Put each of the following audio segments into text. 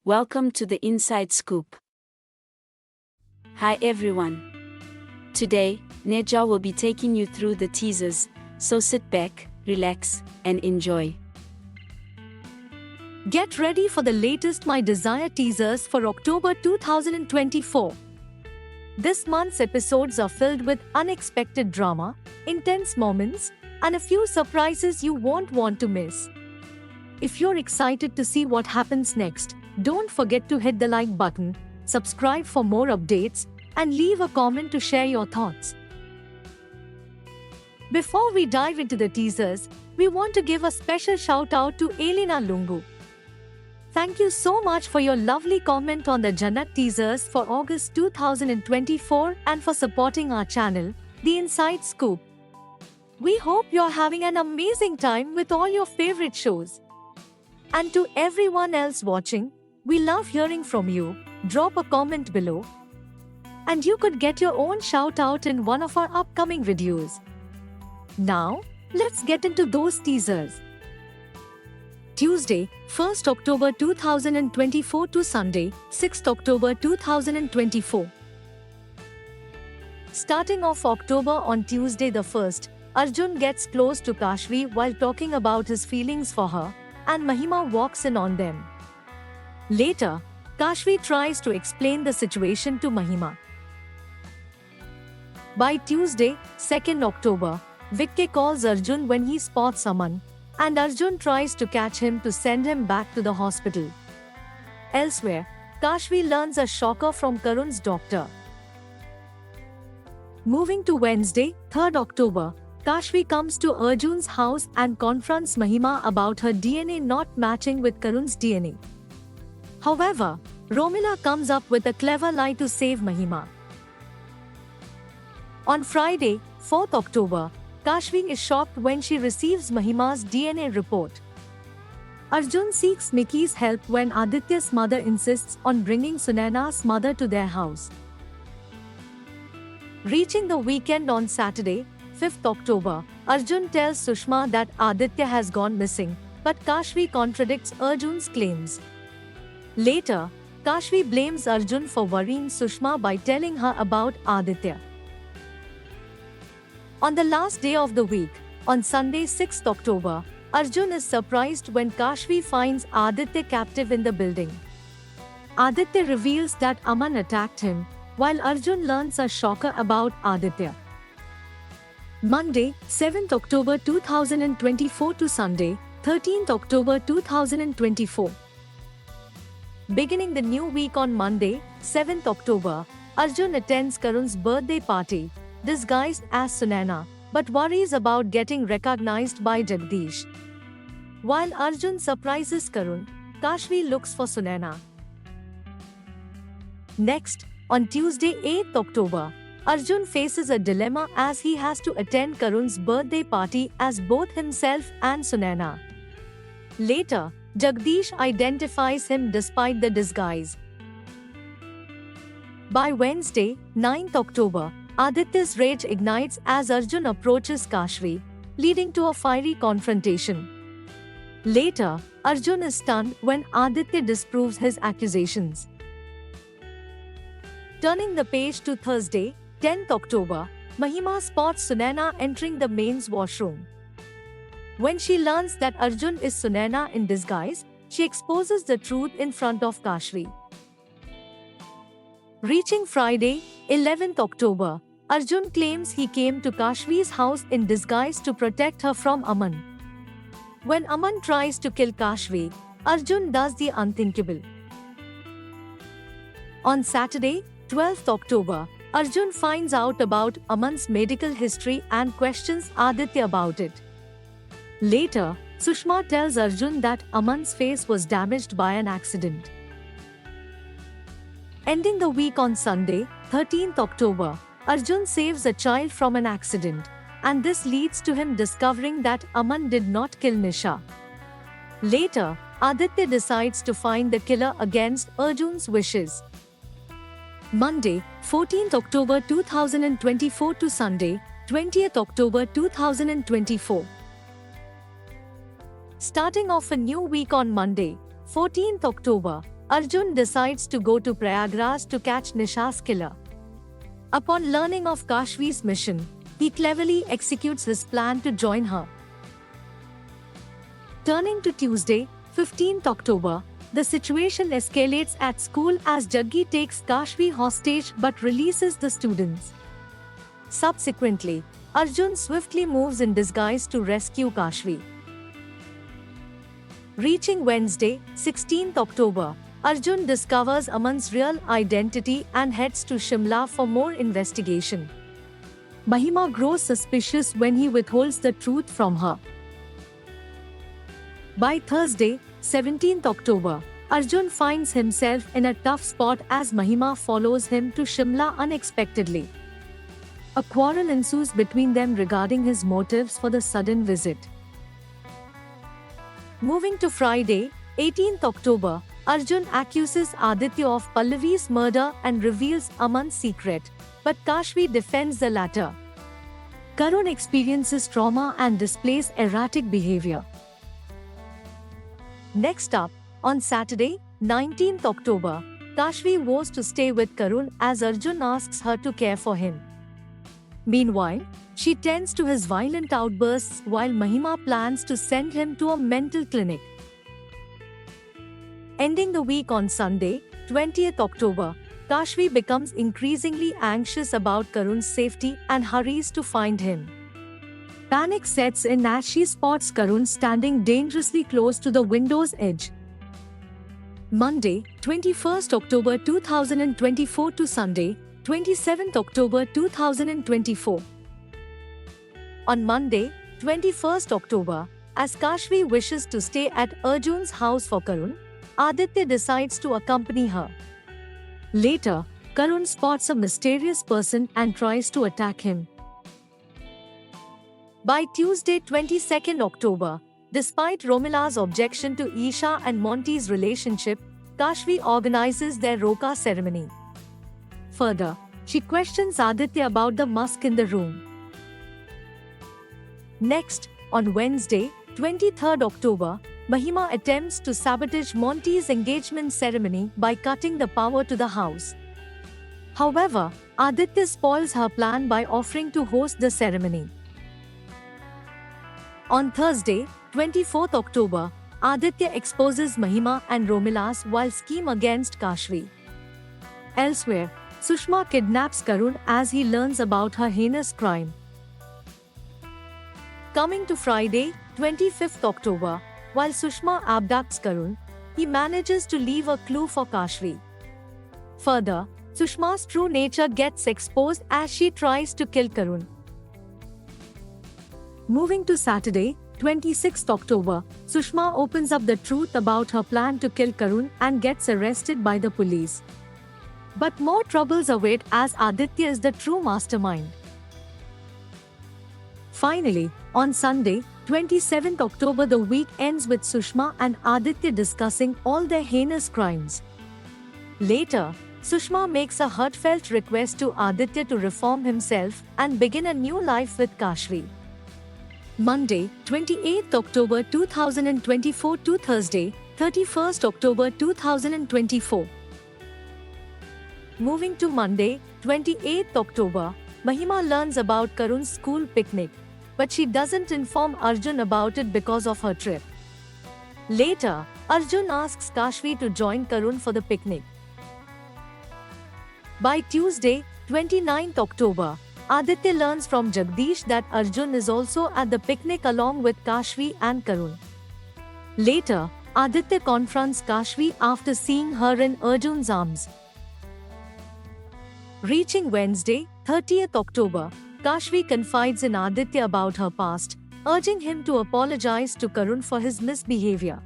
Welcome to the Inside Scoop. Hi everyone. Today, Neja will be taking you through the teasers, so sit back, relax, and enjoy. Get ready for the latest My Desire teasers for October 2024. This month's episodes are filled with unexpected drama, intense moments, and a few surprises you won't want to miss. If you're excited to see what happens next, don't forget to hit the like button, subscribe for more updates, and leave a comment to share your thoughts. Before we dive into the teasers, we want to give a special shout out to Elena Lungu. Thank you so much for your lovely comment on the Jannat teasers for August 2024 and for supporting our channel, The Inside Scoop. We hope you're having an amazing time with all your favorite shows. And to everyone else watching, we love hearing from you. Drop a comment below, and you could get your own shout out in one of our upcoming videos. Now, let's get into those teasers. Tuesday, 1st October 2024 to Sunday, 6th October 2024. Starting off October on Tuesday the 1st, Arjun gets close to Kashvi while talking about his feelings for her, and Mahima walks in on them. Later, Kashvi tries to explain the situation to Mahima. By Tuesday, 2nd October, Vicky calls Arjun when he spots Aman, and Arjun tries to catch him to send him back to the hospital. Elsewhere, Kashvi learns a shocker from Karun's doctor. Moving to Wednesday, 3rd October, Kashvi comes to Arjun's house and confronts Mahima about her DNA not matching with Karun's DNA. However, Romila comes up with a clever lie to save Mahima. On Friday, 4th October, Kashvi is shocked when she receives Mahima's DNA report. Arjun seeks Mickey's help when Aditya's mother insists on bringing Sunaina's mother to their house. Reaching the weekend on Saturday, 5th October, Arjun tells Sushma that Aditya has gone missing, but Kashvi contradicts Arjun's claims. Later, Kashvi blames Arjun for worrying Sushma by telling her about Aditya. On the last day of the week, on Sunday 6th October, Arjun is surprised when Kashvi finds Aditya captive in the building. Aditya reveals that Aman attacked him, while Arjun learns a shocker about Aditya. Monday, 7th October 2024 to Sunday, 13th October 2024. Beginning the new week on Monday, 7th October, Arjun attends Karun's birthday party, disguised as Sunaina, but worries about getting recognized by Jagdish. While Arjun surprises Karun, Kashvi looks for Sunaina. Next, on Tuesday 8th October, Arjun faces a dilemma as he has to attend Karun's birthday party as both himself and Sunaina. Later, Jagdish identifies him despite the disguise. By Wednesday, 9th October, Aditya's rage ignites as Arjun approaches Kashvi, leading to a fiery confrontation. Later, Arjun is stunned when Aditya disproves his accusations. Turning the page to Thursday, 10th October, Mahima spots Sunaina entering the mains washroom. When she learns that Arjun is Sunaina in disguise, she exposes the truth in front of Kashvi. Reaching Friday, 11th October, Arjun claims he came to Kashvi's house in disguise to protect her from Aman. When Aman tries to kill Kashvi, Arjun does the unthinkable. On Saturday, 12th October, Arjun finds out about Aman's medical history and questions Aditya about it. Later, Sushma tells Arjun that Aman's face was damaged by an accident. Ending the week on Sunday, 13th October, Arjun saves a child from an accident, and this leads to him discovering that Aman did not kill Nisha. Later, Aditya decides to find the killer against Arjun's wishes. Monday, 14th October 2024 to Sunday, 20th October 2024. Starting off a new week on Monday, 14th October, Arjun decides to go to Prayagraj to catch Nisha's killer. Upon learning of Kashvi's mission, he cleverly executes his plan to join her. Turning to Tuesday, 15th October, the situation escalates at school as Jaggi takes Kashvi hostage but releases the students. Subsequently, Arjun swiftly moves in disguise to rescue Kashvi. Reaching Wednesday, 16th October, Arjun discovers Aman's real identity and heads to Shimla for more investigation. Mahima grows suspicious when he withholds the truth from her. By Thursday, 17th October, Arjun finds himself in a tough spot as Mahima follows him to Shimla unexpectedly. A quarrel ensues between them regarding his motives for the sudden visit. Moving to Friday, 18th October, Arjun accuses Aditya of Pallavi's murder and reveals Aman's secret, but Kashvi defends the latter. Karun experiences trauma and displays erratic behavior. Next up, on Saturday, 19th October, Kashvi vows to stay with Karun as Arjun asks her to care for him. Meanwhile, she tends to his violent outbursts while Mahima plans to send him to a mental clinic. Ending the week on Sunday, 20th October, Kashvi becomes increasingly anxious about Karun's safety and hurries to find him. Panic sets in as she spots Karun standing dangerously close to the window's edge. Monday, 21st October 2024 to Sunday, 27th October 2024. On Monday, 21st October, as Kashvi wishes to stay at Arjun's house for Karun, Aditya decides to accompany her. Later, Karun spots a mysterious person and tries to attack him. By Tuesday, 22nd October, despite Romila's objection to Isha and Monty's relationship, Kashvi organizes their Roka ceremony. Further, she questions Aditya about the musk in the room. Next, on Wednesday, 23rd October, Mahima attempts to sabotage Monty's engagement ceremony by cutting the power to the house. However, Aditya spoils her plan by offering to host the ceremony. On Thursday, 24th October, Aditya exposes Mahima and Romila's wild scheme against Kashvi. Elsewhere, Sushma kidnaps Karun as he learns about her heinous crime. Coming to Friday, 25th October, while Sushma abducts Karun, he manages to leave a clue for Kashvi. Further, Sushma's true nature gets exposed as she tries to kill Karun. Moving to Saturday, 26th October, Sushma opens up the truth about her plan to kill Karun and gets arrested by the police. But more troubles await as Aditya is the true mastermind. Finally, on Sunday, 27th October, the week ends with Sushma and Aditya discussing all their heinous crimes. Later, Sushma makes a heartfelt request to Aditya to reform himself and begin a new life with Kashvi. Monday, 28th October 2024 to Thursday, 31st October 2024. Moving to Monday, 28th October, Mahima learns about Karun's school picnic, but she doesn't inform Arjun about it because of her trip. Later, Arjun asks Kashvi to join Karun for the picnic. By Tuesday, 29th October, Aditya learns from Jagdish that Arjun is also at the picnic along with Kashvi and Karun. Later, Aditya confronts Kashvi after seeing her in Arjun's arms. Reaching Wednesday, 30th October, Kashvi confides in Aditya about her past, urging him to apologize to Karun for his misbehavior.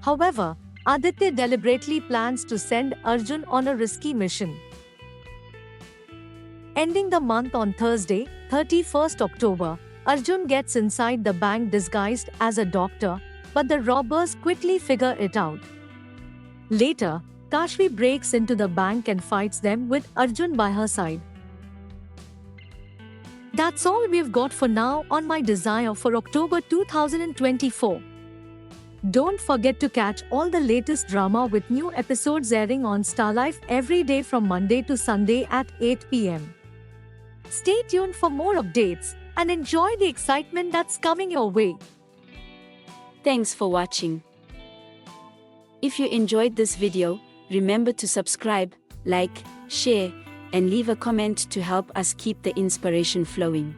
However, Aditya deliberately plans to send Arjun on a risky mission. Ending the month on Thursday, 31st October, Arjun gets inside the bank disguised as a doctor, but the robbers quickly figure it out. Later, Kashvi breaks into the bank and fights them with Arjun by her side. That's all we've got for now on My Desire for October 2024. Don't forget to catch all the latest drama with new episodes airing on StarLife every day from Monday to Sunday at 8 p.m. Stay tuned for more updates and enjoy the excitement that's coming your way. Thanks for watching. If you enjoyed this video, remember to subscribe, like, share, and leave a comment to help us keep the inspiration flowing.